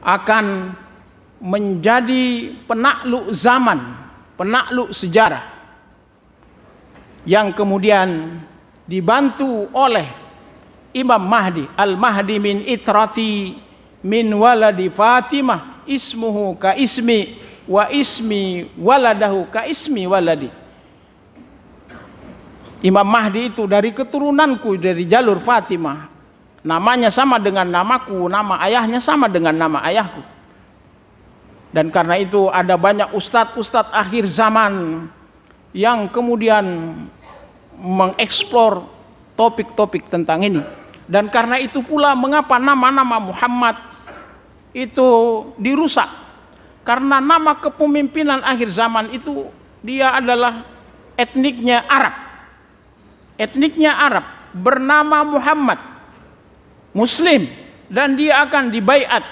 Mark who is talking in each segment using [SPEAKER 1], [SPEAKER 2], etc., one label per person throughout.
[SPEAKER 1] akan menjadi penakluk zaman, penakluk sejarah yang kemudian dibantu oleh Imam Mahdi. Al-Mahdi min itrati min waladi Fatimah ismuhu ka ismi wa ismi waladahu ka ismi waladi. Imam Mahdi itu dari keturunanku, dari jalur Fatimah. Namanya sama dengan namaku, nama ayahnya sama dengan nama ayahku. Dan karena itu ada banyak ustadz-ustadz akhir zaman yang kemudian mengeksplor topik-topik tentang ini. Dan karena itu pula mengapa nama-nama Muhammad itu dirusak. Karena nama kepemimpinan akhir zaman itu dia adalah etniknya Arab. Etniknya Arab, bernama Muhammad, Muslim, dan dia akan dibaiat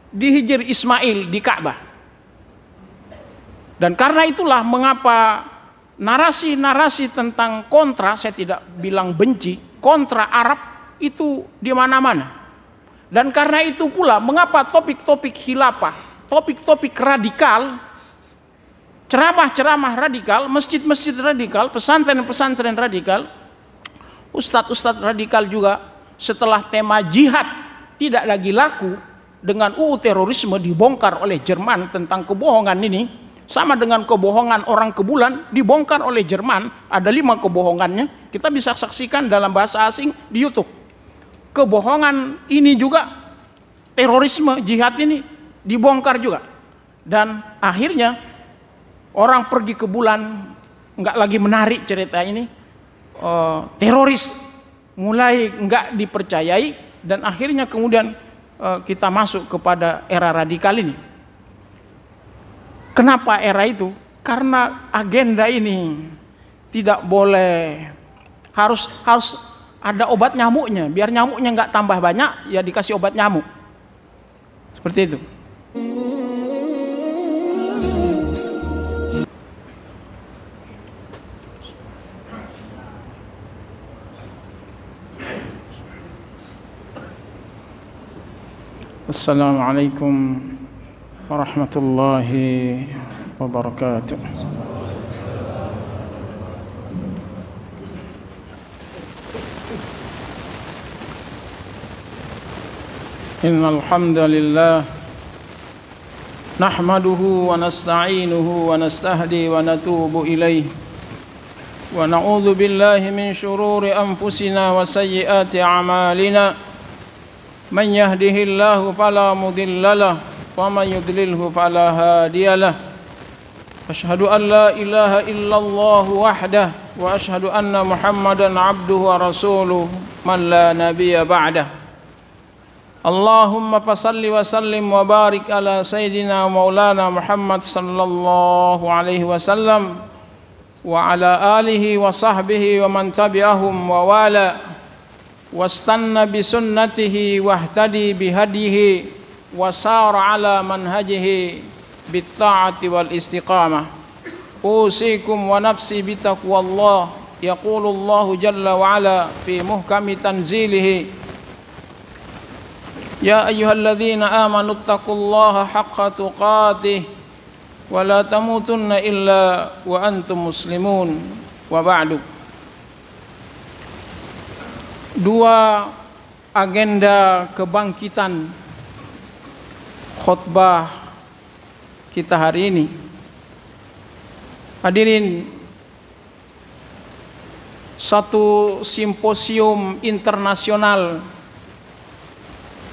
[SPEAKER 1] di Hijr Ismail di Ka'bah. Dan karena itulah mengapa narasi-narasi tentang kontra, saya tidak bilang benci, kontra Arab itu di mana-mana. Dan karena itu pula mengapa topik-topik khilafah, topik-topik radikal, ceramah-ceramah radikal, masjid-masjid radikal, pesantren-pesantren radikal, ustadz-ustadz radikal juga setelah tema jihad tidak lagi laku dengan UU terorisme dibongkar oleh Jerman tentang kebohongan ini. Sama dengan kebohongan orang ke bulan dibongkar oleh Jerman, ada 5 kebohongannya, kita bisa saksikan dalam bahasa asing di YouTube. Kebohongan ini juga, terorisme, jihad ini dibongkar juga. Dan akhirnya orang pergi ke bulan nggak lagi menarik cerita ini, teroris mulai nggak dipercayai, dan akhirnya kemudian kita masuk kepada era radikal ini. Kenapa era itu? Karena agenda ini tidak boleh, harus ada obat nyamuknya. Biar nyamuknya nggak tambah banyak, ya dikasih obat nyamuk. Seperti itu. Assalamualaikum warahmatullahi wabarakatuh. Innal hamdalillah nahmaduhu wa nasta'inuhu wa nastahdi wa natubu ilayhi wa na'udzu billahi min shururi anfusina wa sayyiati a'malina. Man yahdihillahu fala mudilla lahu wa man yudlilhu fala hadiya lahu. Asyhadu an la ilaha illallah wahdahu wa asyhadu anna Muhammadan abduhu wa rasuluhu man la nabiyya ba'dahu. Allahumma fasalli wa sallim wa barik ala sayyidina maulana Muhammad sallallahu alaihi wasallam wa ala alihi wa sahbihi wa man tabi'ahum wa wala wastanna bi sunnatihi wahtadi bihadihi wa sara ala manhajihi bit ta'ati wal istiqamah. Usikum wa nafsi bi taqwallah. Yaqulu Allahu jalla wa ala fi muhkami tanzilihi, ya ayyuhalladzina amanu taqullaha haqqa tuqatih wa la tamutunna illa wa antum muslimun. Wa ba'du. Dua agenda kebangkitan khutbah kita hari ini. Hadirin, satu simposium internasional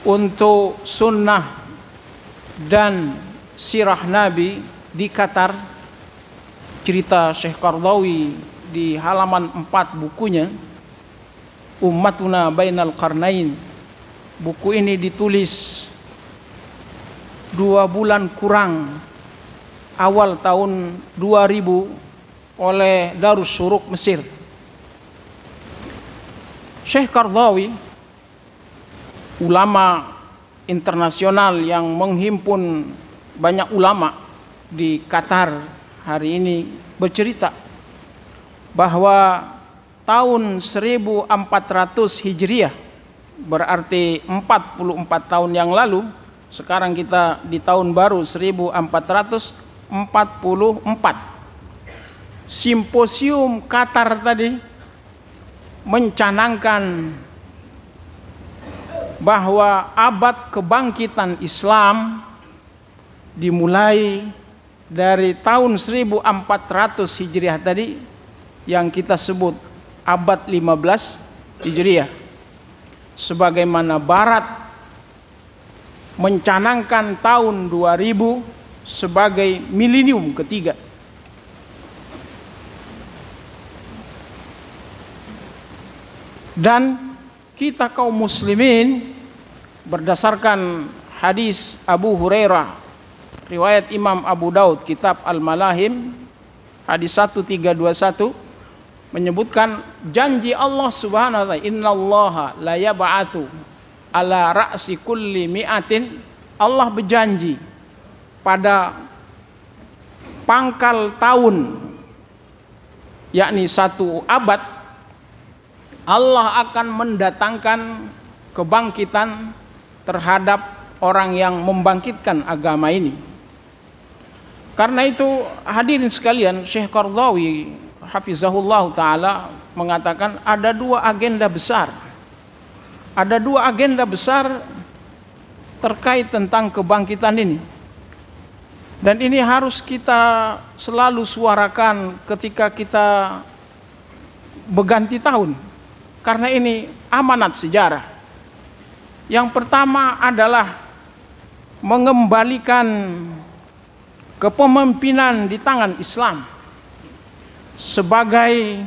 [SPEAKER 1] untuk sunnah dan sirah Nabi di Qatar, cerita Syekh Qardawi di halaman 4 bukunya Ummatuna Bainal Qarnain. Buku ini ditulis 2 bulan kurang awal tahun 2000 oleh Darus Syuruk Mesir. Syekh Qardawi, ulama internasional yang menghimpun banyak ulama di Qatar hari ini, bercerita bahwa tahun 1400 Hijriah, berarti 44 tahun yang lalu, Sekarang kita di tahun baru 1444. Simposium Qatar tadi mencanangkan bahwa abad kebangkitan Islam dimulai dari tahun 1400 Hijriah tadi, yang kita sebut abad 15 Hijriah. Sebagaimana Barat mencanangkan tahun 2000 sebagai milenium ketiga. Dan kita kaum muslimin berdasarkan hadis Abu Hurairah riwayat Imam Abu Daud kitab Al-Malahim hadis 1321 menyebutkan janji Allah Subhanahu wa taala, innallaha la yab'atsu ala ra'si kulli mi'atin. Allah berjanji pada pangkal tahun, yakni satu abad, Allah akan mendatangkan kebangkitan terhadap orang yang membangkitkan agama ini. Karena itu hadirin sekalian, Syekh Qardawi hafizahullah ta'ala mengatakan ada dua agenda besar. Ada dua agenda besar terkait tentang kebangkitan ini. Dan ini harus kita selalu suarakan ketika kita berganti tahun. Karena ini amanat sejarah. Yang pertama adalah mengembalikan kepemimpinan di tangan Islam sebagai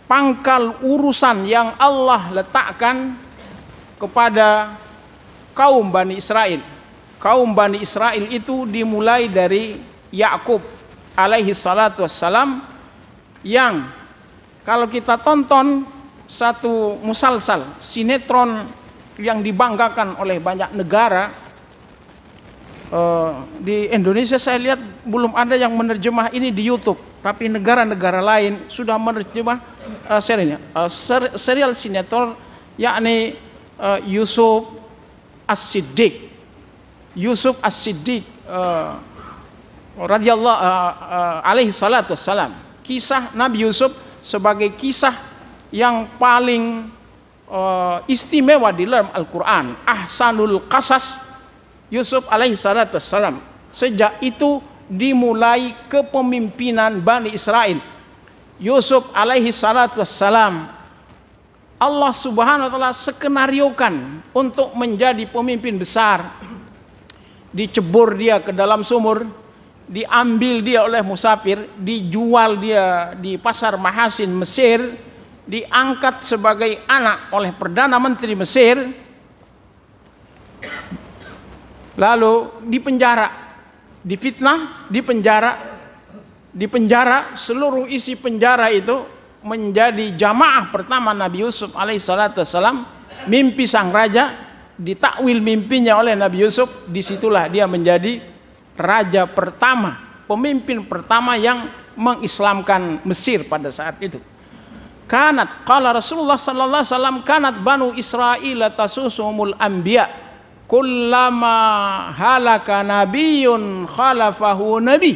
[SPEAKER 1] pangkal urusan yang Allah letakkan kepada kaum Bani Israel. Kaum Bani Israel itu dimulai dari Yakub alaihi salatu wassalam, yang kalau kita tonton satu musalsal, sinetron yang dibanggakan oleh banyak negara, di Indonesia saya lihat belum ada yang menerjemah ini di YouTube, tapi negara-negara lain sudah menerjemah serial sinetron, yakni Yusuf As-Siddiq. Yusuf As-Siddiq radhiyallahu alaihi salatu wassalam. Kisah Nabi Yusuf sebagai kisah yang paling istimewa di dalam Al-Quran. Ahsanul qasas Yusuf alaihi salatu wassalam. Sejak itu dimulai kepemimpinan Bani Israel. Yusuf alaihi salatu wassalam, Allah Subhanahu wa taala skenariokan untuk menjadi pemimpin besar. Dicebur dia ke dalam sumur, diambil dia oleh musafir, dijual dia di pasar Mahasin Mesir, diangkat sebagai anak oleh Perdana Menteri Mesir, lalu dipenjara, difitnah, dipenjara, seluruh isi penjara itu menjadi jamaah pertama Nabi Yusuf alaihi salatu wassalam. Mimpi sang raja ditakwil mimpinya oleh Nabi Yusuf, disitulah dia menjadi raja pertama, pemimpin pertama yang mengislamkan Mesir pada saat itu. Kanat qala Rasulullah sallallahu alaihi wasallam, kanat banu Israil tasusumul anbiya kullama halaka nabiyyun khalafahu nabi.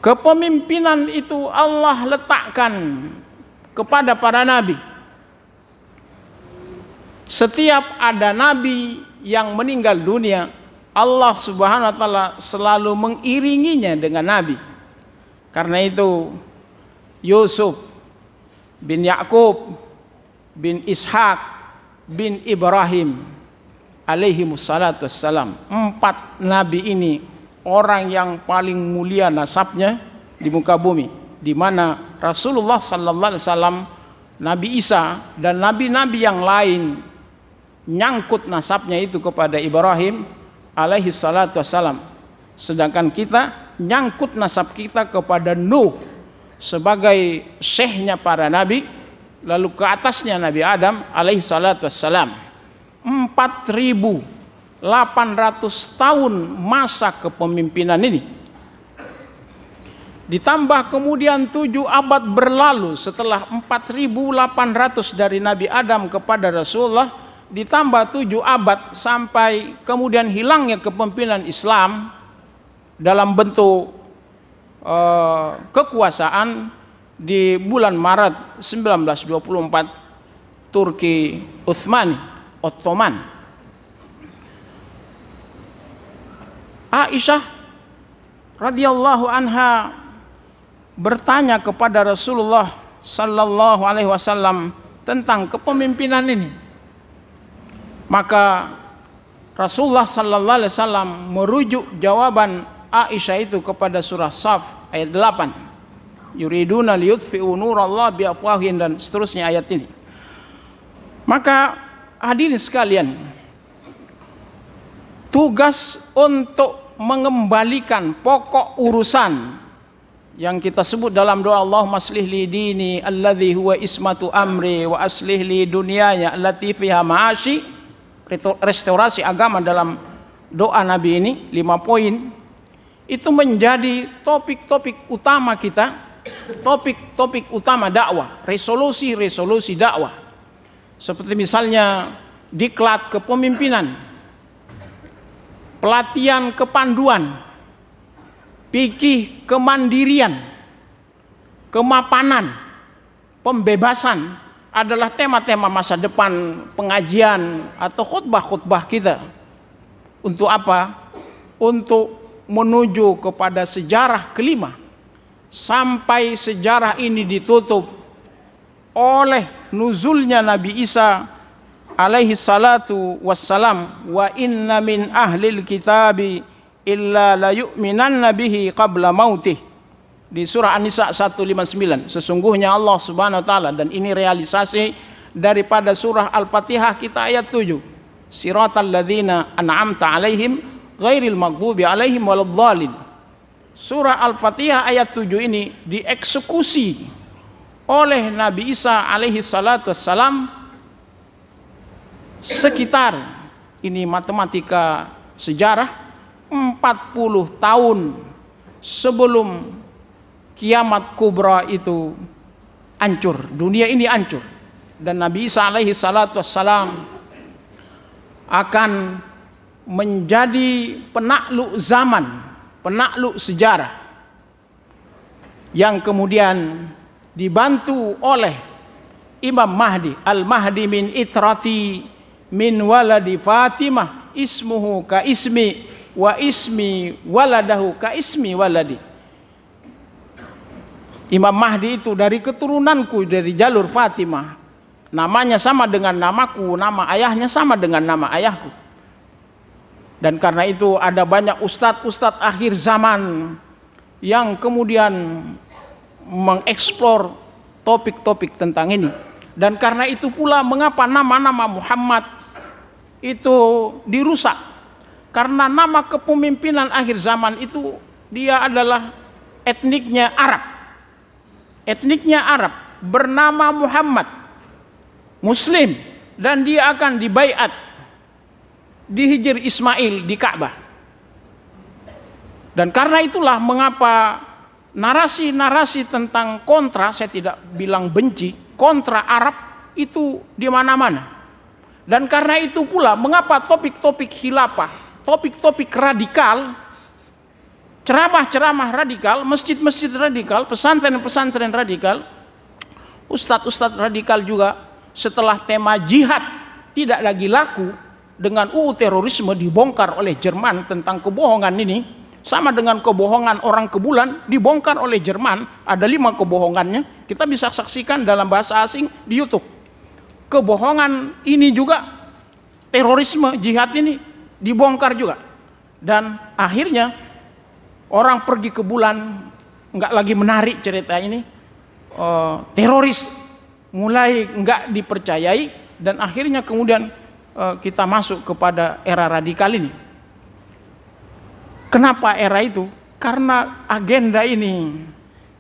[SPEAKER 1] Kepemimpinan itu Allah letakkan kepada para nabi. Setiap ada nabi yang meninggal dunia, Allah Subhanahu wa taala selalu mengiringinya dengan nabi. Karena itu Yusuf bin Yakub bin Ishak bin Ibrahim alaihi wassalatu wassalam, 4 nabi ini orang yang paling mulia nasabnya di muka bumi, di mana Rasulullah sallallahu alaihi wasallam, Nabi Isa dan nabi-nabi yang lain nyangkut nasabnya itu kepada Ibrahim alaihi salatu wassalam. Sedangkan kita nyangkut nasab kita kepada Nuh sebagai syekhnya para nabi, lalu ke atasnya Nabi Adam alaihi salatu wassalam. 4.800 tahun masa kepemimpinan ini. Ditambah kemudian 7 abad berlalu setelah 4.800 dari Nabi Adam kepada Rasulullah, ditambah 7 abad sampai kemudian hilangnya kepemimpinan Islam dalam bentuk kekuasaan di bulan Maret 1924 Turki Utsmani Ottoman. Aisyah radhiyallahu anha bertanya kepada Rasulullah sallallahu alaihi wasallam tentang kepemimpinan ini. Maka Rasulullah sallallahu alaihi wasallam merujuk jawaban Aisyah itu kepada surah Shaf ayat 8. Yuriduna liyutfi'u nurallah biafwahin, dan seterusnya ayat ini. Maka hadirin sekalian, tugas untuk mengembalikan pokok urusan yang kita sebut dalam doa Allahumma aslih li dini alladzi huwa ismatu amri wa aslih li dunyaya allati fiha ma'ashi, restorasi agama dalam doa Nabi ini 5 poin, itu menjadi topik-topik utama kita, topik-topik utama dakwah, resolusi-resolusi dakwah. Seperti misalnya diklat kepemimpinan, pelatihan kepanduan, fikih kemandirian, kemapanan, pembebasan adalah tema-tema masa depan pengajian atau khutbah-khutbah kita. Untuk apa? Untuk menuju kepada sejarah kelima, sampai sejarah ini ditutup oleh nuzulnya Nabi Isa alaihi salatu wassalam, wa inna min ahlil kitabi illa la yu'minanna bihi qabla mautih, di surah An-Nisa 159. Sesungguhnya Allah Subhanahu wa taala, dan ini realisasi daripada surah Al-Fatihah kita ayat 7, siratal ladzina an'amta alaihim ghairil maghdubi alaihim waladdallin. Surah Al-Fatihah ayat 7 ini dieksekusi oleh Nabi Isa alaihi salatu wassalam sekitar, ini matematika sejarah, 40 tahun sebelum kiamat kubra itu hancur, dunia ini hancur. Dan Nabi Isa alaihi salatu wassalam akan menjadi penakluk zaman, penakluk sejarah, yang kemudian dibantu oleh Imam Mahdi. Al-Mahdi min itrati min waladi Fatimah ismuhu ka ismi wa ismi waladahu ka ismi waladi. Imam Mahdi itu dari keturunanku, dari jalur Fatimah, namanya sama dengan namaku, nama ayahnya sama dengan nama ayahku. Dan karena itu ada banyak ustadz-ustadz akhir zaman yang kemudian mengeksplor topik-topik tentang ini. Dan karena itu pula mengapa nama-nama Muhammad itu dirusak. Karena nama kepemimpinan akhir zaman itu dia adalah etniknya Arab. Etniknya Arab, bernama Muhammad, Muslim, dan dia akan dibaiat di Hijr Ismail di Ka'bah. Dan karena itulah mengapa narasi-narasi tentang kontra, saya tidak bilang benci, kontra Arab itu di mana-mana. Dan karena itu pula mengapa topik-topik khilafah, topik-topik radikal, ceramah-ceramah radikal, masjid-masjid radikal, pesantren-pesantren radikal, ustadz-ustadz radikal juga setelah tema jihad tidak lagi laku dengan UU terorisme dibongkar oleh Jerman tentang kebohongan ini, sama dengan kebohongan orang ke bulan dibongkar oleh Jerman, ada 5 kebohongannya, kita bisa saksikan dalam bahasa asing di YouTube. Kebohongan ini juga, terorisme, jihad ini dibongkar juga. Dan akhirnya orang pergi ke bulan nggak lagi menarik cerita ini, teroris mulai nggak dipercayai, dan akhirnya kemudian kita masuk kepada era radikal ini. Kenapa era itu? Karena agenda ini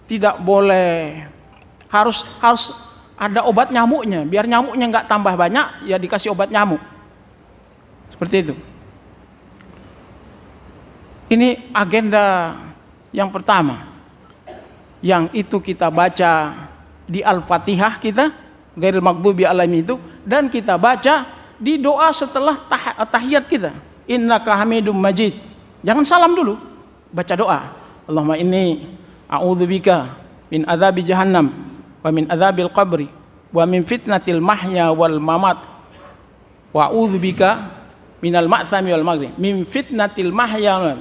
[SPEAKER 1] tidak boleh, harus ada obat nyamuknya, biar nyamuknya nggak tambah banyak, ya dikasih obat nyamuk. Seperti itu. Ini agenda yang pertama, yang itu kita baca di Al-Fatihah kita, Ghairil Maghdubi alaihim itu, dan kita baca di doa setelah tahiyat kita. Innaka Hamidum Majid. Jangan salam dulu, baca doa. Allahumma inni a'udzubika min adzabi jahannam wa min adzabil qabri wa min fitnatil mahya wal mamat wa a'udzubika minal ma'tsami wal maghrib min fitnatil mahya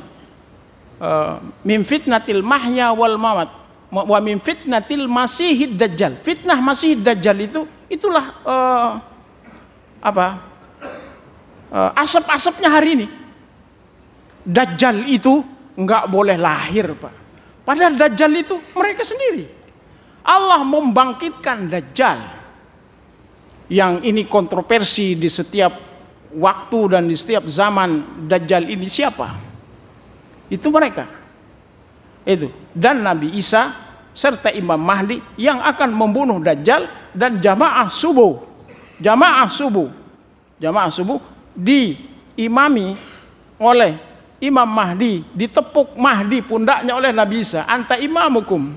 [SPEAKER 1] wal mamat wa min fitnatil masihid dajjal. Fitnah masihid dajjal itulah asap-asapnya hari ini. Dajjal itu nggak boleh lahir, Pak. Padahal Dajjal itu mereka sendiri. Allah membangkitkan Dajjal. Yang ini kontroversi di setiap waktu dan di setiap zaman. Dajjal ini siapa? Itu mereka. Itu. Dan Nabi Isa serta Imam Mahdi yang akan membunuh Dajjal dan jamaah subuh. Jamaah subuh diimami oleh Imam Mahdi, ditepuk Mahdi pundaknya oleh Nabi Isa. Anta imamukum.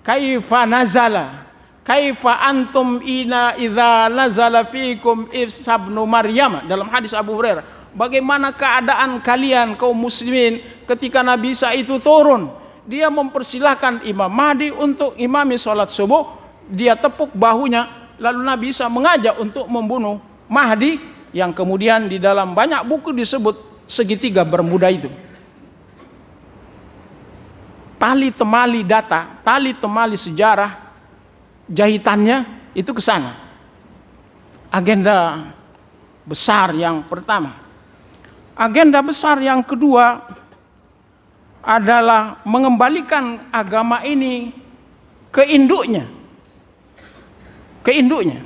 [SPEAKER 1] Kaifa nazala? Kaifa antum ina idza nazala fikum Isa ibnu Maryam. Dalam hadis Abu Hurairah. Bagaimana keadaan kalian kaum muslimin ketika Nabi Isa itu turun? Dia mempersilahkan Imam Mahdi untuk imami sholat subuh. Dia tepuk bahunya. Lalu Nabi Isa mengajak untuk membunuh Mahdi. Yang kemudian di dalam banyak buku disebut segitiga Bermuda itu. Tali temali data, tali temali sejarah, jahitannya itu ke sana. Agenda besar yang pertama. Agenda besar yang kedua adalah mengembalikan agama ini ke induknya. Ke induknya.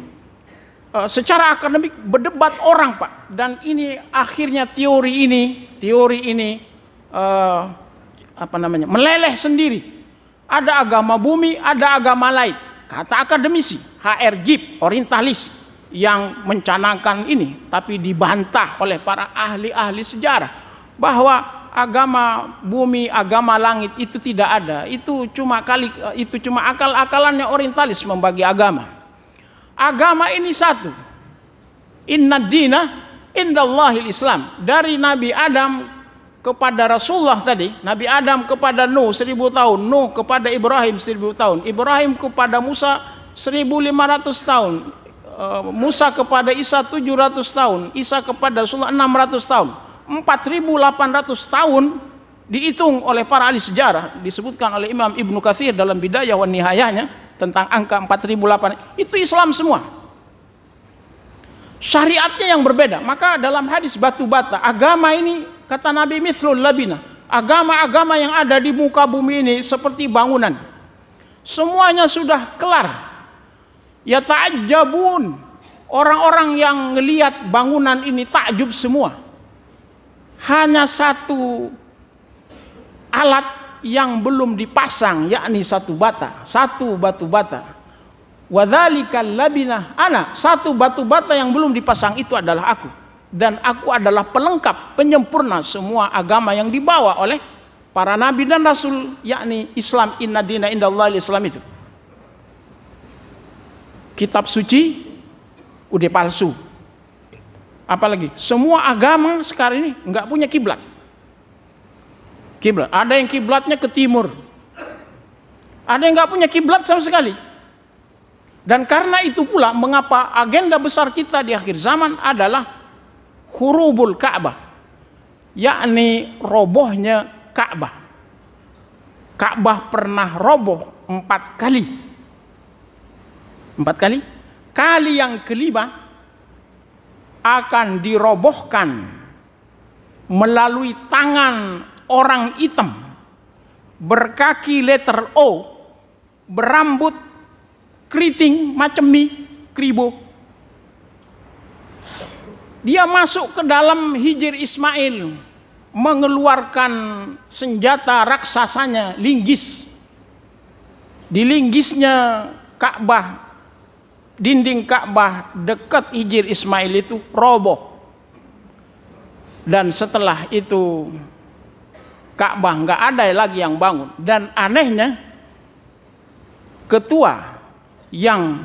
[SPEAKER 1] Secara akademik berdebat orang, Pak, dan ini akhirnya teori ini meleleh sendiri. Ada agama bumi, ada agama lain. Kata akademisi H.R. Gibb, orientalis, yang mencanangkan ini, tapi dibantah oleh para ahli-ahli sejarah bahwa agama bumi, agama langit itu tidak ada. Itu cuma akal-akalannya orientalis membagi agama. Agama ini satu. Inna dina indallahil Islam. Dari Nabi Adam kepada Rasulullah tadi, Nabi Adam kepada Nuh 1000 tahun, Nuh kepada Ibrahim 1000 tahun, Ibrahim kepada Musa 1500 tahun, Musa kepada Isa 700 tahun, Isa kepada Rasulullah 600 tahun. 4800 tahun dihitung oleh para ahli sejarah, disebutkan oleh Imam Ibnu Katsir dalam Bidayah wa Nihayahnya tentang angka 4008. Itu Islam semua. Syariatnya yang berbeda. Maka dalam hadis batu bata, agama ini kata Nabi mithlul labina. Agama-agama yang ada di muka bumi ini seperti bangunan. Semuanya sudah kelar. Ya ta'ajjabun. Orang-orang yang ngelihat bangunan ini takjub semua. Hanya satu alat yang belum dipasang, yakni satu batu bata. Wadzalikal labinah ana, satu batu bata yang belum dipasang itu adalah aku, dan aku adalah pelengkap, penyempurna semua agama yang dibawa oleh para nabi dan rasul, yakni Islam. Inna dina indallahil Islam itu. Kitab suci udah palsu. Apalagi semua agama sekarang ini nggak punya kiblat. Ada yang kiblatnya ke timur, ada yang nggak punya kiblat sama sekali. Dan karena itu pula mengapa agenda besar kita di akhir zaman adalah hurubul Ka'bah, yakni robohnya Ka'bah. Ka'bah pernah roboh 4 kali. 4 kali. Kali yang kelima akan dirobohkan melalui tangan orang hitam berkaki letter O, berambut keriting macam mie, kribo. Dia masuk ke dalam hijir Ismail, mengeluarkan senjata raksasanya, linggis. Di linggisnya Ka'bah, dinding Ka'bah dekat hijir Ismail itu roboh. Dan setelah itu Ka'bah nggak ada lagi yang bangun. Dan anehnya, ketua yang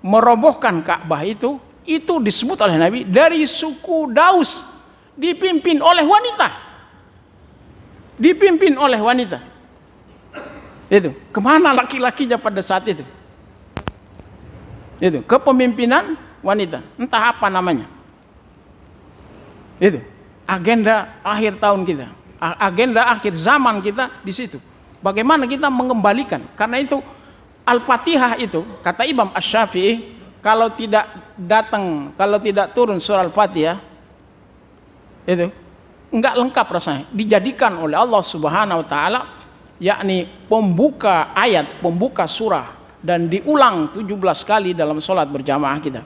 [SPEAKER 1] merobohkan Ka'bah itu itu disebut oleh Nabi dari suku Daus, dipimpin oleh wanita. Dipimpin oleh wanita. Itu. Kemana laki-lakinya pada saat itu? Itu. Kepemimpinan wanita. Entah apa namanya. Itu. Agenda akhir tahun kita. Agenda akhir zaman kita di situ. Bagaimana kita mengembalikan? Karena itu Al-Fatihah itu, kata Imam Asy-Syafi'i, kalau tidak datang, kalau tidak turun surah Al-Fatihah, itu enggak lengkap rasanya. Dijadikan oleh Allah Subhanahu wa taala, yakni pembuka ayat, pembuka surah, dan diulang 17 kali dalam sholat berjamaah kita.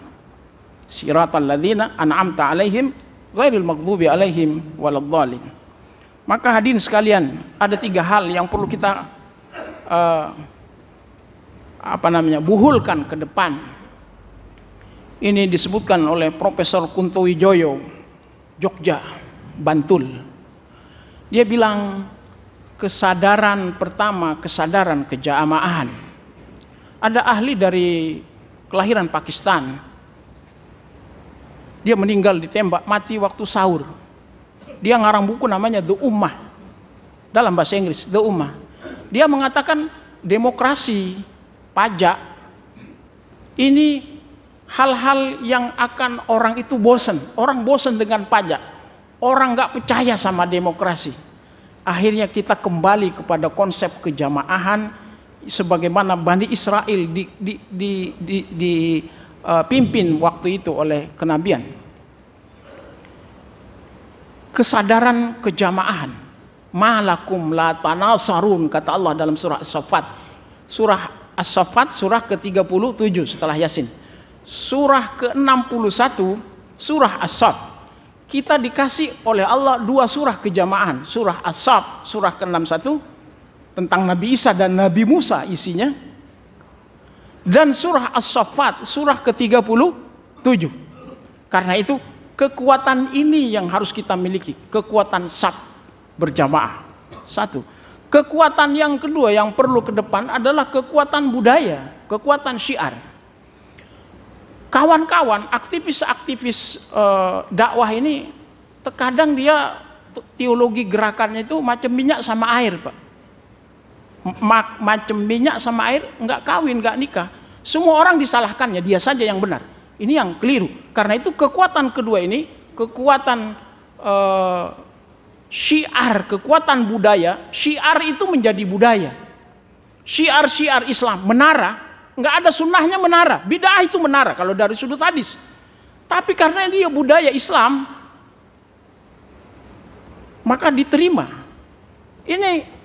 [SPEAKER 1] Siratal ladzina an'amta alaihim ghairil maghdubi alaihim waladhdallin. Maka hadirin sekalian, ada 3 hal yang perlu kita buhulkan ke depan. Ini disebutkan oleh Profesor Kunto Wijoyo, Jogja, Bantul. Dia bilang kesadaran pertama, kesadaran kejamaahan. Ada ahli dari kelahiran Pakistan. Dia meninggal ditembak mati waktu sahur. Dia ngarang buku namanya The Ummah, dalam bahasa Inggris, The Ummah. Dia mengatakan demokrasi, pajak, ini hal-hal yang akan orang itu bosan. Orang bosan dengan pajak. Orang nggak percaya sama demokrasi. Akhirnya kita kembali kepada konsep kejamaahan sebagaimana Bani Israel dipimpin waktu itu oleh kenabian. Kesadaran kejamaahan. Malakum la tanasarun, kata Allah dalam surah As-Saffat. Surah As-Saffat surah ke-37 setelah Yasin. Surah ke-61 surah As-Saff. Kita dikasih oleh Allah 2 surah kejamaahan. Surah As-Saff surah ke-61 tentang Nabi Isa dan Nabi Musa isinya. Dan surah As-Saffat surah ke-37. Karena itu kekuatan ini yang harus kita miliki, kekuatan saf berjamaah. 1. Kekuatan yang kedua yang perlu ke depan adalah kekuatan budaya, kekuatan syiar. Kawan-kawan aktivis-aktivis dakwah ini terkadang dia teologi gerakannya itu macam minyak sama air, Pak. Macam minyak sama air, nggak kawin, nggak nikah. Semua orang disalahkannya, dia saja yang benar. Ini yang keliru. Karena itu kekuatan kedua ini, kekuatan syiar, kekuatan budaya. Syiar itu menjadi budaya. Syiar-syiar Islam, menara, nggak ada sunnahnya menara. Bid'ah itu menara kalau dari sudut hadis. Tapi karena dia budaya Islam, maka diterima. Ini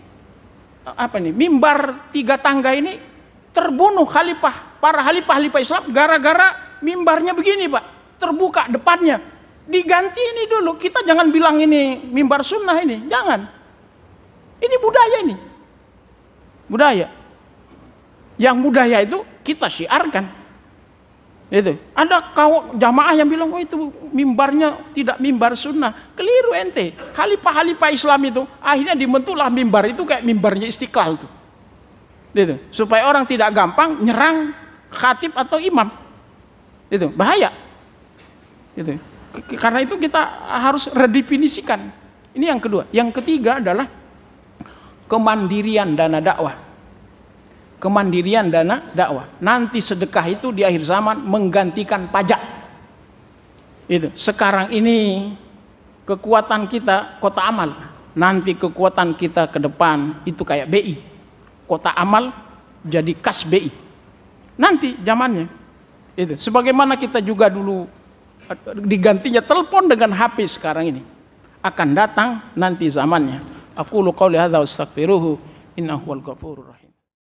[SPEAKER 1] mimbar 3 tangga ini terbunuh khalifah, para khalifah Islam gara-gara mimbarnya begini, Pak, terbuka depannya. Diganti ini dulu. Kita jangan bilang ini mimbar sunnah ini, jangan. Ini budaya ini. Budaya. Yang budaya itu kita syiarkan. Itu. Ada jamaah yang bilang, oh itu mimbarnya tidak mimbar sunnah. Keliru ente. Khalifah Islam itu akhirnya dibentuklah mimbar itu kayak mimbarnya Istiqlal itu. Itu. Supaya orang tidak gampang nyerang khatib atau imam. Itu bahaya. Itu. Karena itu kita harus redefinisikan. Ini yang kedua. Yang ketiga adalah kemandirian dana dakwah. Kemandirian dana dakwah. Nanti sedekah itu di akhir zaman menggantikan pajak. Itu. Sekarang ini kekuatan kita kota amal. Nanti kekuatan kita ke depan itu kayak BI. Kota amal jadi kas BI. Nanti zamannya. Itu. Sebagaimana kita juga dulu digantinya telepon dengan HP sekarang ini. Akan datang nanti zamannya. Aqulu qouli hadza wastaghfiruhu innahu huwal ghafurur rahim.